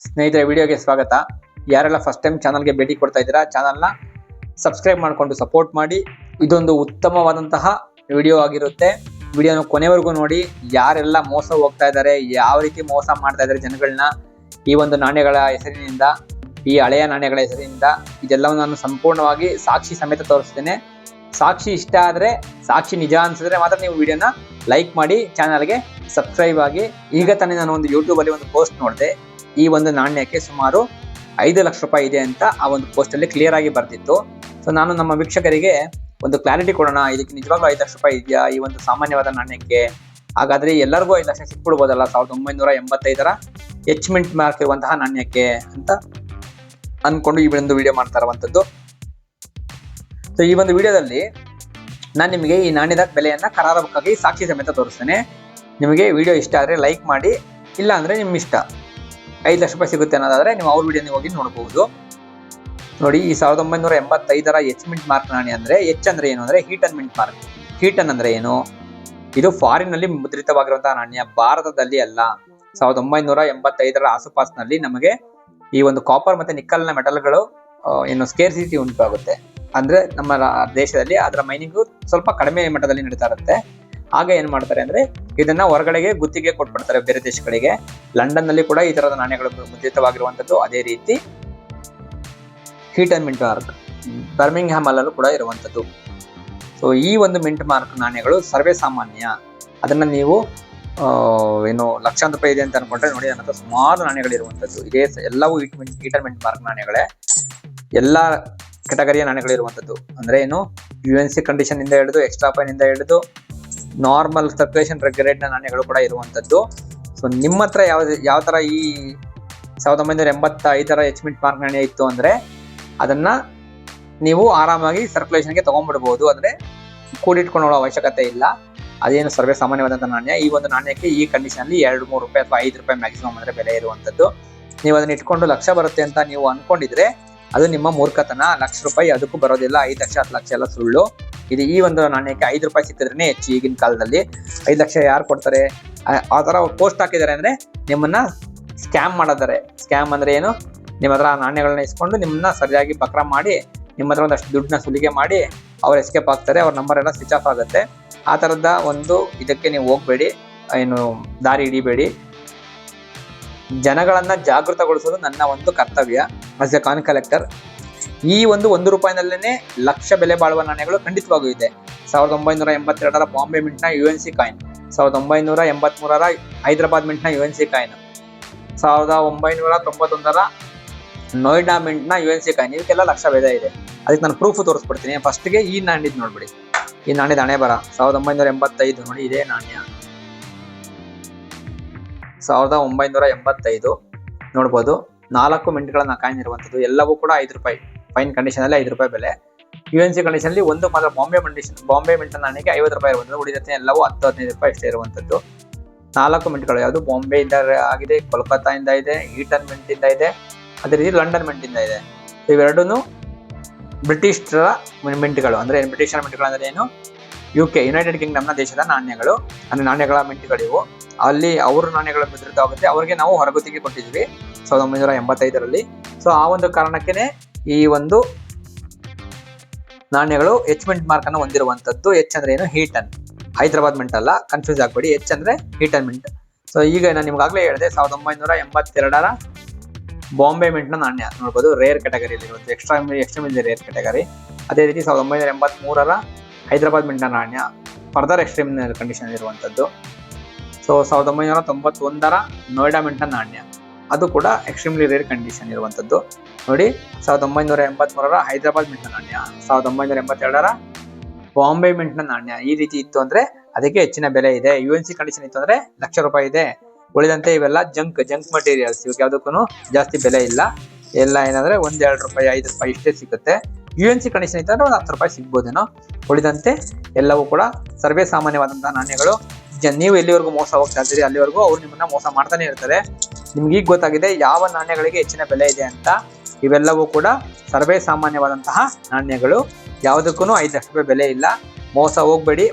ಸ್ನೇಹಿತರೆ, ವಿಡಿಯೋಗೆ ಸ್ವಾಗತ. ಯಾರೆಲ್ಲ ಫಸ್ಟ್ ಟೈಮ್ ಚಾನಲ್ಗೆ ಭೇಟಿ ಕೊಡ್ತಾ ಇದ್ದೀರಾ, ಚಾನಲ್ನ ಸಬ್ಸ್ಕ್ರೈಬ್ ಮಾಡಿಕೊಂಡು ಸಪೋರ್ಟ್ ಮಾಡಿ. ಇದೊಂದು ಉತ್ತಮವಾದಂತಹ ವಿಡಿಯೋ ಆಗಿರುತ್ತೆ. ವಿಡಿಯೋನ ಕೊನೆವರೆಗೂ ನೋಡಿ. ಯಾರೆಲ್ಲ ಮೋಸ ಹೋಗ್ತಾ ಇದ್ದಾರೆ, ಯಾವ ರೀತಿ ಮೋಸ ಮಾಡ್ತಾ ಇದ್ದಾರೆ ಜನಗಳನ್ನ ಈ ಒಂದು ನಾಣ್ಯಗಳ ಹೆಸರಿನಿಂದ, ಈ ಹಳೆಯ ನಾಣ್ಯಗಳ ಹೆಸರಿನಿಂದ, ಇದೆಲ್ಲವನ್ನು ನಾನು ಸಂಪೂರ್ಣವಾಗಿ ಸಾಕ್ಷಿ ಸಮೇತ ತೋರಿಸ್ತೇನೆ. ಸಾಕ್ಷಿ ಇಷ್ಟ ಆದರೆ, ಸಾಕ್ಷಿ ನಿಜ ಅನ್ಸಿದ್ರೆ ಮಾತ್ರ ನೀವು ವಿಡಿಯೋನ ಲೈಕ್ ಮಾಡಿ, ಚಾನಲ್ಗೆ ಸಬ್ಸ್ಕ್ರೈಬ್ ಆಗಿ. ಈಗ ತಾನೇ ನಾನು ಒಂದು ಯೂಟ್ಯೂಬಲ್ಲಿ ಒಂದು ಪೋಸ್ಟ್ ನೋಡಿದೆ. ಈ ಒಂದು ನಾಣ್ಯಕ್ಕೆ ಸುಮಾರು 5 ಲಕ್ಷ ರೂಪಾಯಿ ಇದೆ ಅಂತ ಆ ಒಂದು ಪೋಸ್ಟ್ ಅಲ್ಲಿ ಕ್ಲಿಯರ್ ಆಗಿ ಬರ್ತಿತ್ತು. ಸೊ ನಾನು ನಮ್ಮ ವೀಕ್ಷಕರಿಗೆ ಒಂದು ಕ್ಲಾರಿಟಿ ಕೊಡೋಣ, ಇದಕ್ಕೆ ನಿಜವಾಗ್ಲೂ 5 ಲಕ್ಷ ರೂಪಾಯಿ ಇದೆಯಾ ಈ ಒಂದು ಸಾಮಾನ್ಯವಾದ ನಾಣ್ಯಕ್ಕೆ? ಹಾಗಾದ್ರೆ ಎಲ್ಲರಿಗೂ 5 ಲಕ್ಷ ಸಿಕ್ಬಿಡ್ಬೋದಲ್ಲ 1985ರ ಎಚ್ ಮಿಂಟ್ ಮಾರ್ಕ್ ಇರುವಂತಹ ನಾಣ್ಯಕ್ಕೆ ಅಂತ ಅನ್ಕೊಂಡು ಈ ಒಂದು ವಿಡಿಯೋ ಮಾಡ್ತಾ ಇರುವಂತದ್ದು. ಸೊ ಈ ಒಂದು ವಿಡಿಯೋದಲ್ಲಿ ನಾನು ನಿಮಗೆ ಈ ನಾಣ್ಯದ ಬೆಲೆಯನ್ನ ಕರಾರವಾಗಿ ಸಾಕ್ಷಿ ಸಮೇತ ತೋರಿಸ್ತೇನೆ. ನಿಮಗೆ ವಿಡಿಯೋ ಇಷ್ಟ ಆದರೆ ಲೈಕ್ ಮಾಡಿ, ಇಲ್ಲ ಅಂದ್ರೆ ನಿಮ್ಮ ಇಷ್ಟ. 5 ಲಕ್ಷ ರೂಪಾಯಿ ಸಿಗುತ್ತೆ ಅನ್ನೋದಾದ್ರೆ ನೀವು ಅವ್ರ ವಿಡಿಯೋನ ಹೋಗಿ ನೋಡಬಹುದು. ನೋಡಿ, ಈ 1985ರ ಎಚ್ ಮಿಂಟ್ ಮಾರ್ಕ್ ನಾಣ್ಯ ಅಂದ್ರೆ, ಎಚ್ ಅಂದ್ರೆ ಏನು ಅಂದ್ರೆ ಹೀಟನ್ ಮಿಂಟ್ ಮಾರ್ಕ್. ಹೀಟನ್ ಅಂದ್ರೆ ಏನು? ಇದು ಫಾರಿನ್ ನಲ್ಲಿ ಮುದ್ರಿತವಾಗಿರುವಂತಹ ನಾಣ್ಯ, ಭಾರತದಲ್ಲಿ ಅಲ್ಲ. 1985ರ ಆಸುಪಾಸಿನಲ್ಲಿ ನಮಗೆ ಈ ಒಂದು ಕಾಪರ್ ಮತ್ತೆ ನಿಕ್ಕಲ್ನ ಮೆಟಲ್ಗಳು ಏನು ಸ್ಕೇರ್ಸಿಟಿ ಉಂಟಾಗುತ್ತೆ. ಅಂದ್ರೆ ನಮ್ಮ ದೇಶದಲ್ಲಿ ಅದರ ಮೈನಿಂಗ್ ಸ್ವಲ್ಪ ಕಡಿಮೆ ಮಟ್ಟದಲ್ಲಿ ನಡೀತಾ ಇರುತ್ತೆ. ಆಗ ಏನ್ ಮಾಡ್ತಾರೆ ಅಂದ್ರೆ ಇದನ್ನ ಹೊರಗಡೆಗೆ ಗುತ್ತಿಗೆ ಕೊಟ್ಬಿಡ್ತಾರೆ ಬೇರೆ ದೇಶಗಳಿಗೆ. ಲಂಡನ್ ನಲ್ಲಿ ಕೂಡ ಈ ತರದ ನಾಣ್ಯಗಳು ಮುದ್ರಿತವಾಗಿರುವಂತದ್ದು. ಅದೇ ರೀತಿ ಹೀಟನ್ ಮಿಂಟ್ ಮಾರ್ಕ್ ಬರ್ಮಿಂಗ್ಹ್ಯಾಮ್ ಅಲ್ಲೂ ಕೂಡ ಇರುವಂತದ್ದು. ಸೊ ಈ ಒಂದು ಮಿಂಟ್ ಮಾರ್ಕ್ ನಾಣ್ಯಗಳು ಸರ್ವೇ ಸಾಮಾನ್ಯ. ಅದನ್ನ ನೀವು ಏನು ಲಕ್ಷಾಂತರ ರೂಪಾಯಿ ಇದೆ ಅಂತ ಅನ್ಕೊಂಡ್ರೆ ನೋಡಿ, ನನ್ನ ಹತ್ರ ಸುಮಾರು ನಾಣ್ಯಗಳಿರುವಂತದ್ದು. ಇದೇ ಎಲ್ಲವೂ ಹೀಟನ್ ಮಿಂಟ್ ಮಾರ್ಕ್ ನಾಣ್ಯಗಳೇ. ಎಲ್ಲಾ ಕೆಟಗರಿಯ ನಾಣ್ಯಗಳಿರುವಂತದ್ದು. ಅಂದ್ರೆ ಏನು, UNC ಕಂಡೀಷನ್ ಇಂದ ಹಿಡಿದು, ಎಕ್ಸ್ಟ್ರಾ ಫೈನ್ ಇಂದ ಹಿಡಿದು, ನಾರ್ಮಲ್ ಸರ್ಕ್ಯುಲೇಷನ್ ರೆಗ್ಯುಲೇಟ್ ನ ನಾಣ್ಯಗಳು ಕೂಡ ಇರುವಂತದ್ದು. ಸೊ ನಿಮ್ಮ ಹತ್ರ ಯಾವ ತರ ಈ 1985ರ ಎಚ್ ಮಿಂಟ್ ಮಾರ್ಕ್ ನಾಣ್ಯ ಇತ್ತು ಅಂದ್ರೆ ಅದನ್ನ ನೀವು ಆರಾಮಾಗಿ ಸರ್ಕ್ಯುಲೇಷನ್ಗೆ ತಗೊಂಡ್ಬಿಡ್ಬಹುದು. ಅಂದ್ರೆ ಕೂಡಿಟ್ಕೊಳ್ಳೋ ಅವಶ್ಯಕತೆ ಇಲ್ಲ. ಅದೇನು ಸರ್ವೇ ಸಾಮಾನ್ಯವಾದಂತಹ ನಾಣ್ಯ. ಈ ಒಂದು ನಾಣ್ಯಕ್ಕೆ ಈ ಕಂಡೀಷನ್ ಅಲ್ಲಿ 2-3 ರೂಪಾಯಿ ಅಥವಾ 5 ರೂಪಾಯಿ ಮ್ಯಾಕ್ಸಿಮಮ್ ಅಂದ್ರೆ ಬೆಲೆ ಇರುವಂತದ್ದು. ನೀವು ಅದನ್ನ ಇಟ್ಕೊಂಡು ಲಕ್ಷ ಬರುತ್ತೆ ಅಂತ ನೀವು ಅನ್ಕೊಂಡಿದ್ರೆ ಅದು ನಿಮ್ಮ ಮೂರ್ಖತನ. ಲಕ್ಷ ರೂಪಾಯಿ ಅದಕ್ಕೂ ಬರೋದಿಲ್ಲ. 5 ಲಕ್ಷ 10 ಲಕ್ಷ ಎಲ್ಲ ಸುಳ್ಳು. ಇದು ಈ ಒಂದು ನಾಣ್ಯಕ್ಕೆ 5 ರೂಪಾಯಿ ಸಿಕ್ಕಿದ್ರೇನೆ ಹೆಚ್ಚು. ಈಗಿನ ಕಾಲದಲ್ಲಿ 5 ಲಕ್ಷ ಯಾರು ಕೊಡ್ತಾರೆ? ಆ ತರ ಪೋಸ್ಟ್ ಹಾಕಿದ್ದಾರೆ ಅಂದ್ರೆ ನಿಮ್ಮನ್ನ ಸ್ಕ್ಯಾಮ್ ಮಾಡಿದ್ದಾರೆ. ಸ್ಕ್ಯಾಮ್ ಅಂದ್ರೆ ಏನು? ನಿಮ್ಮ ಹತ್ರ ನಾಣ್ಯಗಳನ್ನ ಇಸ್ಕೊಂಡು ನಿಮ್ಮನ್ನ ಸರಿಯಾಗಿ ಬಕ್ರ ಮಾಡಿ, ನಿಮ್ಮ ಹತ್ರ ಒಂದಷ್ಟು ದುಡ್ಡನ್ನ ಸುಲಿಗೆ ಮಾಡಿ ಅವ್ರು ಎಸ್ಕೇಪ್ ಆಗ್ತಾರೆ. ಅವ್ರ ನಂಬರ್ ಎಲ್ಲ ಸ್ವಿಚ್ ಆಫ್ ಆಗುತ್ತೆ. ಆ ತರದ ಒಂದು ಇದಕ್ಕೆ ನೀವು ಹೋಗ್ಬೇಡಿ, ಏನು ದಾರಿ ಹಿಡಿಬೇಡಿ. ಜನಗಳನ್ನ ಜಾಗೃತಗೊಳಿಸೋದು ನನ್ನ ಒಂದು ಕರ್ತವ್ಯ ಆಸ್ ಎ ಕಾಯಿನ್ ಕಲೆಕ್ಟರ್. ಈ ಒಂದು 1 ರೂಪಾಯಿನಲ್ಲೇನೆ ಲಕ್ಷ ಬೆಲೆ ಬಾಳುವ ನಾಣ್ಯಗಳು ಖಂಡಿತವಾಗೂ ಇದೆ. 1982ರ ಬಾಂಬೆ ಮಿಂಟ್ ನ UNC ಕಾಯಿನ್, 1983ರ ಹೈದರಾಬಾದ್ ಮಿಂಟ್ ನ UNC ಕಾಯಿನ್, 1991ರ ನೋಯ್ಡಾ ಮಿಂಟ್ ನ UNC ಕಾಯಿನ್. ಇದಕ್ಕೆಲ್ಲ ಲಕ್ಷ ಬೆಲೆ ಇದೆ. ಅದಕ್ಕೆ ನಾನು ಪ್ರೂಫ್ ತೋರಿಸ್ಬಿಡ್ತೀನಿ. ಫಸ್ಟ್ಗೆ ಈ ನಾಣ್ಯದ ನೋಡ್ಬಿಡಿ. ಈ ನಾಣ್ಯದ ಹಣೆ ಬರ 1985. ನೋಡಿ, ಇದೇ ನಾಣ್ಯ 1985 ನೋಡ್ಬೋದು. 4 ಮಿಂಟ್ಗಳ ಕಾಯಿನ್ ಇರುವಂತದ್ದು. ಎಲ್ಲವೂ ಕೂಡ 5 ರೂಪಾಯಿ ಫೈನ್ ಕಂಡೀಷನ್ ಅಲ್ಲಿ 5 ರೂಪಾಯಿ ಬೆಲೆ. UNC ಕಂಡೀಷನ್ ಅಲ್ಲಿ ಒಂದು ಮಾತ್ರ ಬಾಂಬೆ ಮಿಂಟ್ ನಾಣ್ಯಕ್ಕೆ 50 ರೂಪಾಯಿ ಇರುವಂತದ್ದು. ಉಳಿದತ್ತೆ ಎಲ್ಲವೂ 10-15 ರೂಪಾಯಿ ಅಷ್ಟೇ ಇರುವಂತದ್ದು. 4 ಮಿಂಟ್ಗಳು ಯಾವುದು ಬಾಂಬೆ ಇಂದ ಆಗಿದೆ, ಕೋಲ್ಕತ್ತಾ ಇಂದ ಇದೆ, ಹೀಟನ್ ಮಿಂಟ್ ಇಂದ ಇದೆ, ಅದೇ ರೀತಿ ಲಂಡನ್ ಮಿಂಟ್ ಇಂದ ಇದೆ. ಇವೆರಡೂ ಬ್ರಿಟಿಷರ ಮಿಂಟ್ಗಳು. ಅಂದ್ರೆ ಬ್ರಿಟಿಷರ ಮಿಂಟ್ಗಳು ಅಂದ್ರೆ ಏನು? UK ಯುನೈಟೆಡ್ ಕಿಂಗ್ಡಮ್ ನ ದೇಶದ ನಾಣ್ಯಗಳು, ಅಂದ್ರೆ ನಾಣ್ಯಗಳ ಮಿಂಟ್ಗಳಿವು. ಅಲ್ಲಿ ಅವ್ರ ನಾಣ್ಯಗಳು ಮುದ್ರಿತವಾಗುತ್ತೆ. ಅವ್ರಿಗೆ ನಾವು ಹೊರಗುತ್ತಿಗೆ ಕೊಟ್ಟಿದ್ವಿ 1985ರಲ್ಲಿ. ಸೊ ಆ ಒಂದು ಕಾರಣಕ್ಕೇನೆ ಈ ಒಂದು ನಾಣ್ಯಗಳು ಎಚ್ ಮಿಂಟ್ ಮಾರ್ಕ್ ಅನ್ನು ಹೊಂದಿರುವಂತದ್ದು. ಎಚ್ ಅಂದ್ರೆ ಏನು? ಹೀಟನ್. ಹೈದರಾಬಾದ್ ಮಿಂಟ್ ಅಲ್ಲ, ಕನ್ಫ್ಯೂಸ್ ಆಗ್ಬೇಡಿ. ಎಚ್ ಅಂದ್ರೆ ಹೀಟನ್ ಮಿಂಟ್. ಸೊ ಈಗ ನಾನು ನಿಮ್ಗಾಗ್ಲೇ ಹೇಳಿದೆ 1982ರ ಬಾಂಬೆ ಮಿಂಟ್ ನ ನಾಣ್ಯ ನೋಡ್ಬೋದು. ರೇರ್ ಕ್ಯಾಟಗರಿಯಲ್ಲಿ ಇರುತ್ತೆ, ಎಕ್ಸ್ಟ್ರೀಮ್ಲಿ ರೇರ್ ಕ್ಯಾಟಗರಿ. ಅದೇ ರೀತಿ 1983ರ ಹೈದರಾಬಾದ್ ಮಿಂಟ್ ನ ನಾಣ್ಯ ಫರ್ದರ್ ಎಕ್ಸ್ಟ್ರೀಮ್ ಕಂಡೀಷನ್ ಇರುವಂತದ್ದು. ಸೊ 1991ರ ನೋಯ್ಡಾ ಮಿಂಟ್ ನ ನಾಣ್ಯ, ಅದು ಕೂಡ ಎಕ್ಸ್ಟ್ರೀಮ್ಲಿ ರೇರ್ ಕಂಡೀಷನ್ ಇರುವಂತದ್ದು. ನೋಡಿ, 1983ರ ಹೈದರಾಬಾದ್ ಮಿಂಟ್ ನ ನಾಣ್ಯ, 1982ರ ಬಾಂಬೆ ಮಿಂಟ್ ನ ನಾಣ್ಯ. ಈ ರೀತಿ ಇತ್ತು ಅಂದ್ರೆ ಅದಕ್ಕೆ ಹೆಚ್ಚಿನ ಬೆಲೆ ಇದೆ. UNC ಕಂಡೀಷನ್ ಇತ್ತು ಅಂದ್ರೆ ಲಕ್ಷ ರೂಪಾಯಿ ಇದೆ. ಉಳಿದಂತೆ ಇವೆಲ್ಲ ಜಂಕ್ ಮಟೀರಿಯಲ್ಸ್. ಇವಾಗ ಯಾವುದಕ್ಕೂ ಜಾಸ್ತಿ ಬೆಲೆ ಇಲ್ಲ. ಎಲ್ಲ ಏನಂದ್ರೆ 1-2 ರೂಪಾಯಿ 5 ರೂಪಾಯಿ ಇಷ್ಟೇ ಸಿಗುತ್ತೆ. UNC ಕಂಡೀಷನ್ ಇತ್ತು ಅಂದ್ರೆ 10 ರೂಪಾಯಿ ಸಿಗ್ಬೋದೇನೋ. ಉಳಿದಂತೆ ಎಲ್ಲವೂ ಕೂಡ ಸರ್ವೇ ಸಾಮಾನ್ಯವಾದಂತಹ ನಾಣ್ಯಗಳು. ನೀವು ಎಲ್ಲಿವರೆಗೂ ಮೋಸ ಹೋಗ್ತಾ ಇರ್ತೀರಿ ಅಲ್ಲಿವರೆಗೂ ಅವ್ರು ನಿಮ್ಮನ್ನ ಮೋಸ ಮಾಡ್ತಾನೆ ಇರ್ತಾರೆ. ನಿಮ್ಗೆ ಈಗ ಗೊತ್ತಾಗಿದೆ ಯಾವ ನಾಣ್ಯಗಳಿಗೆ ಹೆಚ್ಚಿನ ಬೆಲೆ ಇದೆ ಅಂತ. ಇವೆಲ್ಲವೂ ಕೂಡ ಸರ್ವೇ ಸಾಮಾನ್ಯವಾದಂತಹ ನಾಣ್ಯಗಳು. ಯಾವುದಕ್ಕೂ 5 ಲಕ್ಷ ರೂಪಾಯಿ ಬೆಲೆ ಇಲ್ಲ. ಮೋಸ ಹೋಗ್ಬೇಡಿ.